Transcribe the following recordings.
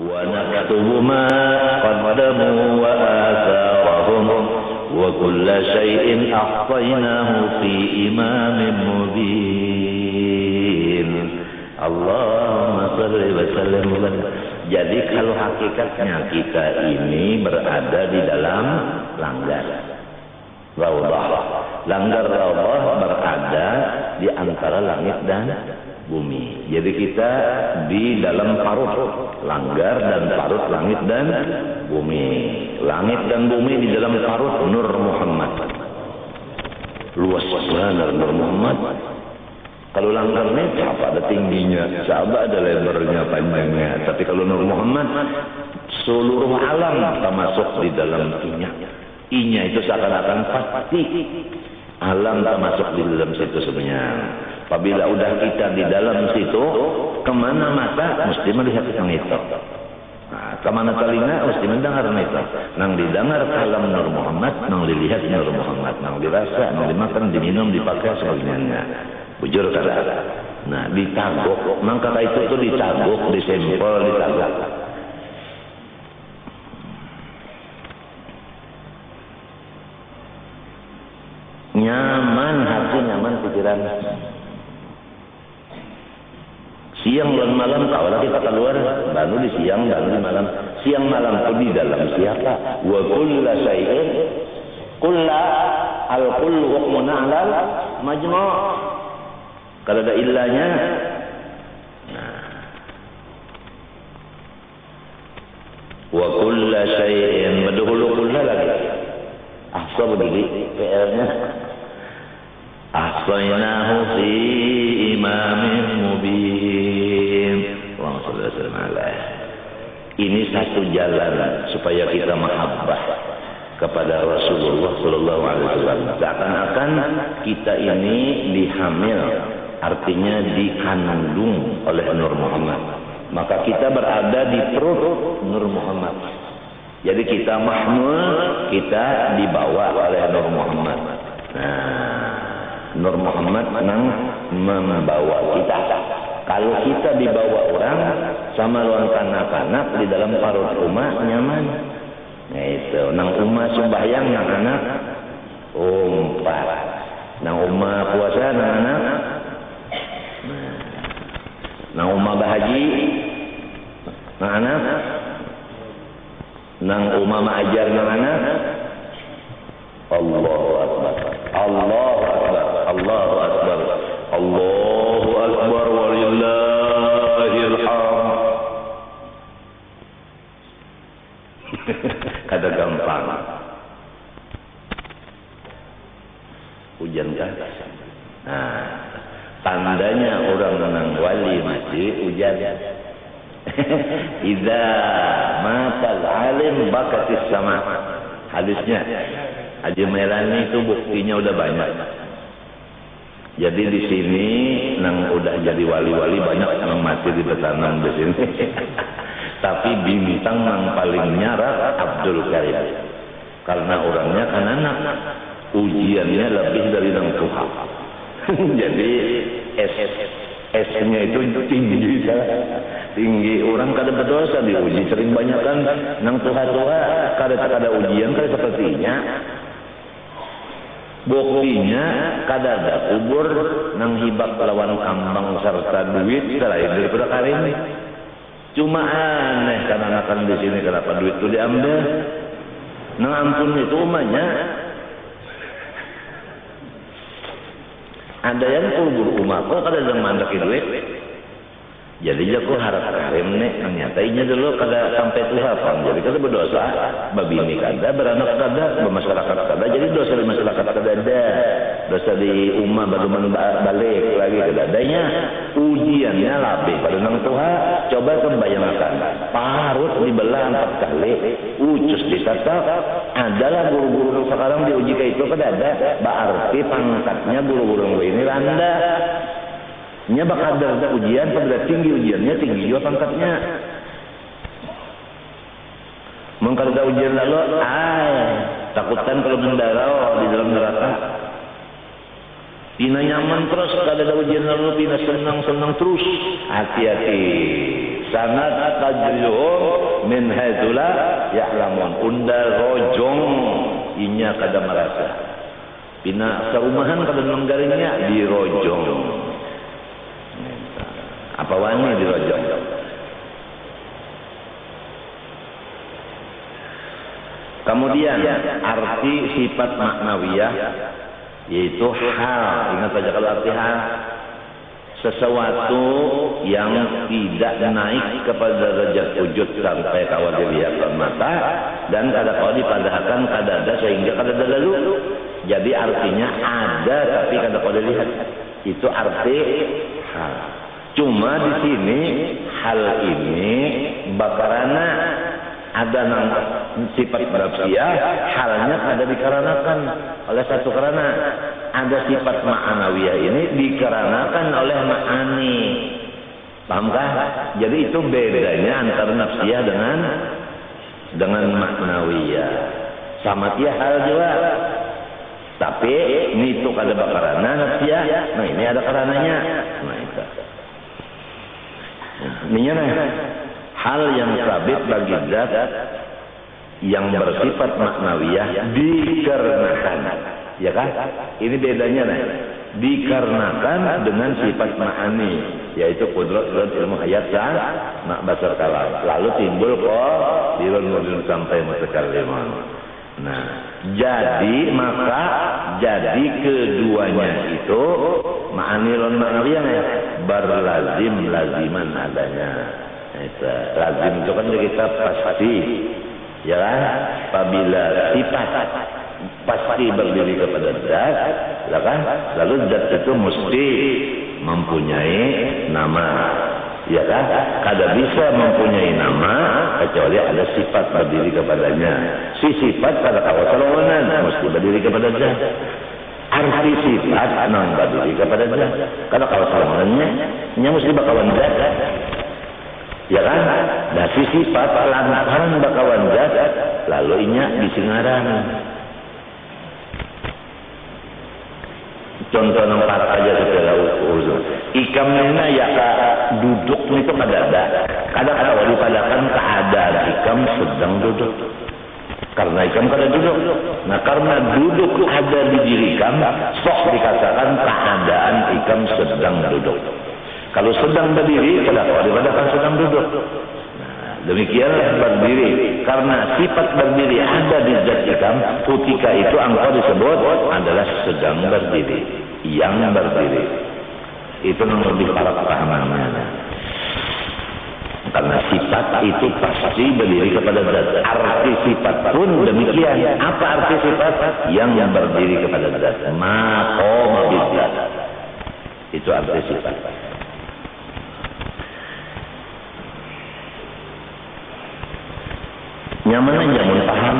wa naktubu ma qaddamu wa atharahum wa kulla shay'in ahsaynahu fi imamin mubin. Allahumma shalli wa sallim. Jadi kalau hakikatnya kita ini berada di dalam langgar Raudhah. Langgar Raudhah berada di antara langit dan bumi. Jadi kita di dalam parut langgar dan parut langit dan bumi. Langit dan bumi di dalam parut Nur Muhammad. Luas benar Nur Muhammad. Kalau langgar ini siapa ada tingginya, siapa ada lebarnya, panjangnya. Tapi kalau Nur Muhammad, seluruh alam termasuk di dalam inya. Inya itu seakan-akan pasti alam termasuk di dalam situ sebenarnya. Apabila udah kita di dalam situ, kemana mata mesti melihat yang itu. Nah, kemana telinga mesti mendengar itu. Nang didengar kalam Nur Muhammad, nang dilihat Nur Muhammad, nang dirasa, nang dimakan, diminum, dipakai sebagainya. Bujur kada. Nah, ditaguk. Maka itu ditaguk, disempel, ditaguk. Nyaman hati, nyaman pikiran. Siang dan malam kalau kita keluar, baru di siang, baru di malam. Siang malam itu di dalam siapa? Wa kulla syai'in kulla al-kullu hukmun 'alal majmu'. Kalau ada illahnya, nah, wa kulla syai'in berdahulu kulla lagi. Ahsa begini PR-nya. Ahsaynahu fi imamin mubin. Allahumma shalli wa sallim alaihi. Ini satu jalan supaya kita mahabbah kepada Rasulullah sallallahu alaihi wasallam. Seakan-akan kita ini dihamil, artinya dikandung oleh Nur Muhammad. Maka kita berada di perut Nur Muhammad. Jadi kita mahmul, kita dibawa oleh Nur Muhammad. Nah, Nur Muhammad membawa kita. Kalau kita dibawa orang sama lawan kanak-kanak di dalam parut rumah nyaman. Nah itu, nang umah sembahyang nang anak umpat. Nang umah puasa nang anak. Nang umah bahaji nang anak. Nang umah maajar nang anak. Allahu Akbar. Allahu Akbar. Allahu Akbar. Allahu Akbar walillahil hamd. Kada gampang. Hujan kan? Nah, tandanya orang menang wali masih hujan. Idza matal alim bakatis sama. Hadisnya Haji Melani itu buktinya udah banyak. Jadi di sini nang udah jadi wali-wali banyak yang mati di petanang di sini. Tapi bintang yang paling nyara Abdul Karim. Karena orangnya kan anak. Ujiannya lebih dari nang Tuhan. Jadi S-nya itu tinggi. Tinggi. Orang kada berdosa diuji. Sering banyak kan nang Tuhan-Tuhan. Kada ujian kada sepertinya. Buktinya kada ada kubur nang hibak lawan kambang serta duit selain daripada karim. Cuma aneh kan anakan di sini kenapa duit itu diambil. Nang ampun itu umahnya. Ada yang kubur umah kok kada yang mandaki duit. Jadi aku harap karim nih nyatainya dulu kada sampai Tuhan. Jadi kada berdosa, babini kada, beranak kada, bermasyarakat kada. Jadi dosa di masyarakat kada ada. Dosa di ummah baru balik lagi kada adanya. Ujiannya lebih pada nang Tuhan. Coba bayangkan, parut dibelah 4 kali, ucus ditatap. Adalah guru-guru sekarang diuji kayak itu kada ada. Berarti pangkatnya guru-guru ini rendah. Nya bakal ada ujian, pada tinggi ujiannya, tinggi juga pangkatnya. Mengkal ada ujian lalu, takutan kalau mendarau di dalam neraka. Pina nyaman terus, kalau ada ujian lalu, pina senang-senang terus. Hati-hati, sanad tajrihum min haitsula ya'lamun. Undal rojong inya kada merasa. Pina saumahan kada nenggarinya di rojong. Apa wani di rojong? Kemudian arti sifat maknawiyah yaitu hal. Ingat saja kalau arti hal, sesuatu yang tidak naik kepada derajat wujud sampai kawan dilihat mata dan kada kau dipadahkan kada ada sehingga kada ada lalu. Jadi artinya ada tapi kada kau dilihat. Itu arti hal. Cuma di sini hal ini bakarana ada sifat nafsiyah, halnya ada dikarenakan oleh satu karena ada sifat ma'anawiyah ini dikarenakan oleh ma'ani. Pahamkah? Jadi itu bedanya antara nafsiyah dengan ma'nawiyah. Sama tiap hal juga. Tapi ini itu kada bakarana nafsiyah. Nah ini ada karenanya. Nah itu. Ini hal yang sabit bagi zat yang bersifat maknawiyah dikarenakan, ya kan? Ini bedanya nih. Dikarenakan dengan sifat ma'ani, yaitu kudrat ilmu hayat mak basar kalam. Lalu timbul kok dirun sampai mutakalliman. Nah, jadi keduanya itu ma'ani lan ma'nawiyah berlazim-laziman adanya. Itu lazim itu kan kita pasti, ya kan? Apabila sifat pasti berdiri kepada zat, ya kan? Lalu zat itu mesti mempunyai nama, ya kan? Kada bisa mempunyai nama kecuali ada sifat berdiri kepadanya. Si sifat pada kawasan mesti berdiri kepada zat. Arti sifat nang berdiri kepada zat. Kada kawasannya nya mesti bakawan zat. Ya kan? Nah si sifat lantaran bakawan zat lalu inya disingaran. Contoh nomor aja setelah uzur. Ikamnya ya duduk itu kada ada. Kadang-kadang dipadakan keadaan ikam sedang duduk. Karena ikam kada duduk. Nah karena duduk ada di diri ikam, sok dikatakan keadaan ikam sedang duduk. Kalau sedang berdiri, kenapa dipadakan sedang duduk? Nah, demikianlah berdiri. Karena sifat berdiri ada di zat ikam, ketika itu engkau disebut adalah sedang berdiri. Yang berdiri. Itu yang lebih parah pahamannya. Karena sifat itu pasti berdiri kepada zat. Arti sifat pun demikian. Apa arti sifat? Yang berdiri kepada zat. Maqama bidzat. Itu arti sifat. Nyaman aja mau paham.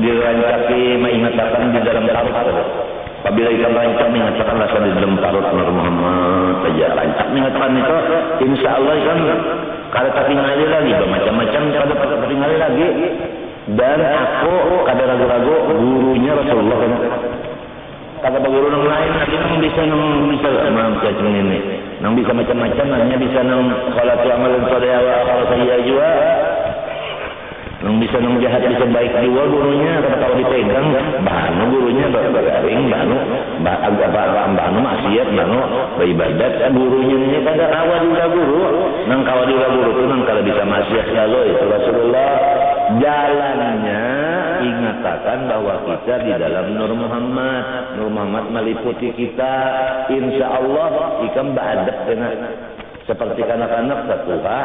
Dirancaki mengatakan di dalam tarut. Apabila ikan rancak mengatakan rasa di dalam tarut Nur Muhammad saja rancak mengatakan itu, insya Allah kan kada tertinggali lagi bermacam-macam kada tertinggali lagi. Dan aku kada ragu-ragu gurunya Rasulullah kan. Kata guru yang lain lagi nang bisa macam ini, nang bisa macam-macam, hanya bisa nang kalau tu amalan saudara kalau saya juga, nang bisa nang jahat bisa baik juga gurunya. Kata kalau dipegang, bahanu gurunya bergaring, bahanu maksiat, bahanu beribadat, gurunya ini kada kawan juga guru, nang kawan juga guru tu nang kalau bisa maksiat lalu itu Rasulullah jalannya. Ingatakan bahwa kita di dalam Nur Muhammad meliputi kita. Insya Allah ikam beradab dengan seperti kanak-kanak satuha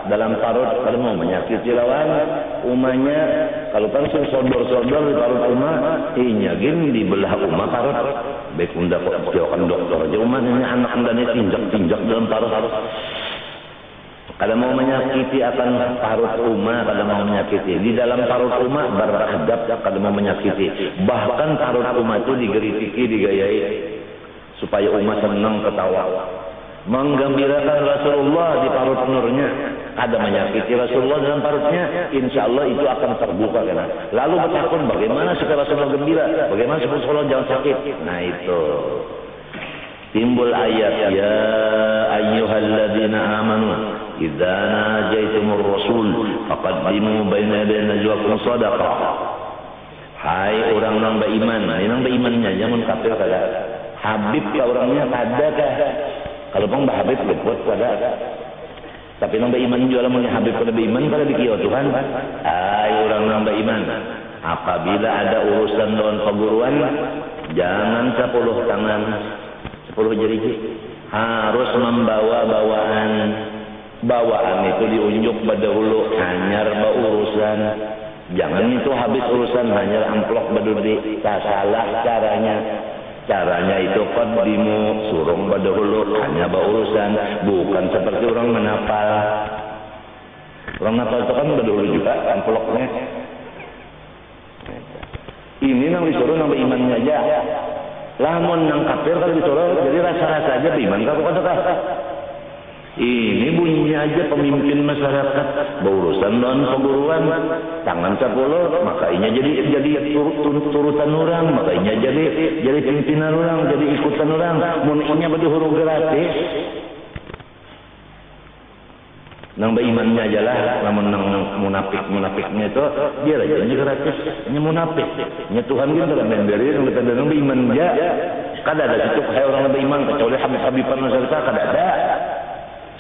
dalam parut kalau mau menyakiti lawan umanya. Kalau kan sodor-sodor di parut umah inyagin di belah umah parut baik unda kok jauhkan dokter aja umah ini anak andanya tinjak dalam parut. Kalau mau menyakiti akan parut rumah, kalau mau menyakiti di dalam parut rumah beradab, kalau mau menyakiti. Bahkan parut rumah itu digeritiki, digayai supaya umat senang ketawa. menggembirakan Rasulullah di parut nurnya, ada menyakiti Rasulullah dalam parutnya, insya Allah itu akan terbuka karena. Lalu bertakun bagaimana supaya Rasulullah gembira, bagaimana supaya Rasulullah jangan sakit. Nah itu timbul ayat ya ayyuhalladzina amanu idza najaitumur rasul faqaddimu baina yaday najwakum shadaqah. Hai orang beriman, ini berimannya jangan kafir kagak. Habib ka orangnya kada kah? Kalau bang Habib luput kada. Tapi nang beriman jual mun Habib kada beriman kada dikieu Tuhan. Hai orang beriman, apabila ada urusan lawan perguruan jangan 10 tangan 10 jari harus membawa bawaan itu diunjuk pada hulu hanyar urusan. Jangan itu habis urusan hanya amplop berduri. Salah caranya itu qaddimu surung pada hulu hanya urusan, bukan seperti orang menapal. Orang napal itu kan berdulu juga amplopnya. Ini nang disuruh nang berimannya aja. Lamun nang kafir kalau disuruh jadi rasa-rasa aja beriman kau kata. Ini bunyinya aja pemimpin masyarakat berurusan dengan perguruan tangan 10 makanya jadi turutan orang, makanya jadi pimpinan orang, jadi ikutan orang, munihnya badu huruf gratis. Nang berimannya aja lah, namun nang munafiknya itu dia aja gratis, hanya munafik. Nya Tuhan gitu dalam memberi nang kita nang beriman aja. Kada ada situ kayak orang beriman kecuali habib-habiban masyarakat kada ada.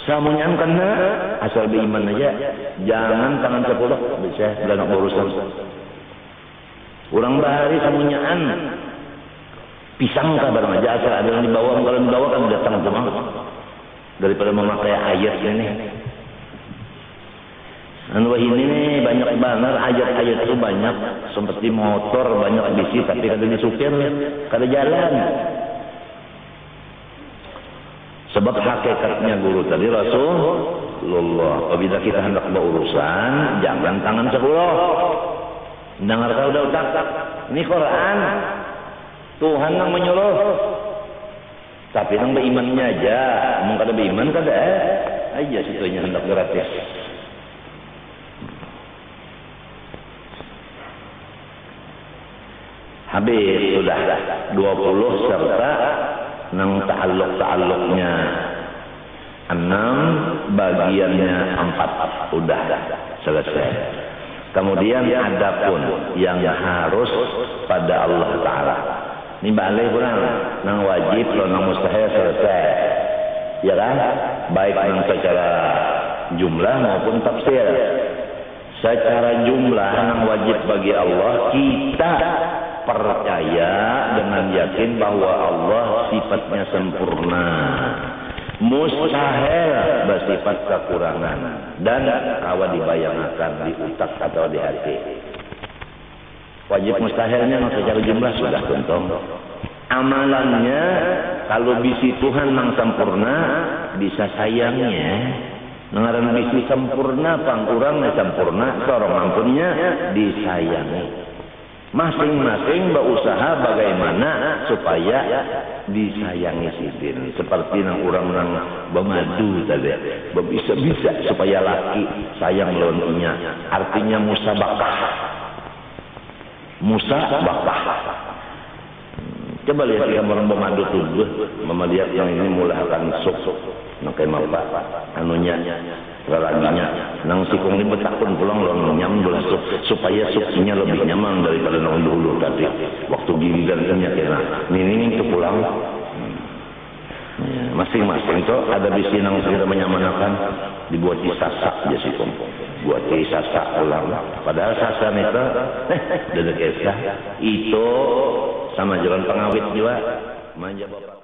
Samunyan kena asal beriman aja, jangan tangan 10 bisa dalam urusan. Orang bahari samunyaan pisang kabar aja asal ada yang dibawa, kalau dibawa kan datang semua daripada memakai ayat ini. Anu ini nih banyak banget ayat-ayat itu banyak seperti motor banyak bisi tapi kada disupir kada jalan. Sebab hakikatnya guru tadi Rasulullah. Apabila kita hendak berurusan, jangan tangan 10. Dengar kau udah utak. Ini Quran. Tuhan yang menyuruh. Tapi yang berimannya aja. Emang kada beriman kada aja situnya hendak gratis. Habis sudah 20 serta nang ta'alluq-ta'alluqnya 6, bagiannya 4 udah selesai. Kemudian adapun yang harus pada Allah Ta'ala ini balik pulang nang wajib lo nang mustahil selesai ya kan, baik nang secara jumlah maupun tafsir. Secara jumlah nang wajib bagi Allah kita percaya dengan yakin bahwa Allah sifatnya sempurna, mustahil bersifat kekurangan dan kawa dibayangkan di utak atau di hati. Wajib mustahilnya secara jumlah sudah tuntung. Amalannya kalau bisi Tuhan yang sempurna bisa sayangnya ngaran bisi sempurna pangkurangnya sempurna sorong ampunnya disayangi. Masing-masing berusaha bagaimana supaya disayangi sidin. Seperti nang orang nang bemadu tadi, bisa supaya laki sayang lawannya. Artinya musabakah. Coba lihat yang orang bemadu tuh, mama lihat yang ini mulai akan sok nakai mapa anunya lelaginya nang sikung ini betakun pulang lawan nyam belas supaya suksinya lebih nyaman daripada nang dulu tadi waktu gigi dan kena ini itu pulang masing-masing tuh ada bisi nang segera menyamanakan dibuat sasak ya sikung buat sasak pulang padahal sasan itu dedek itu sama jalan pengawit juga manja bapak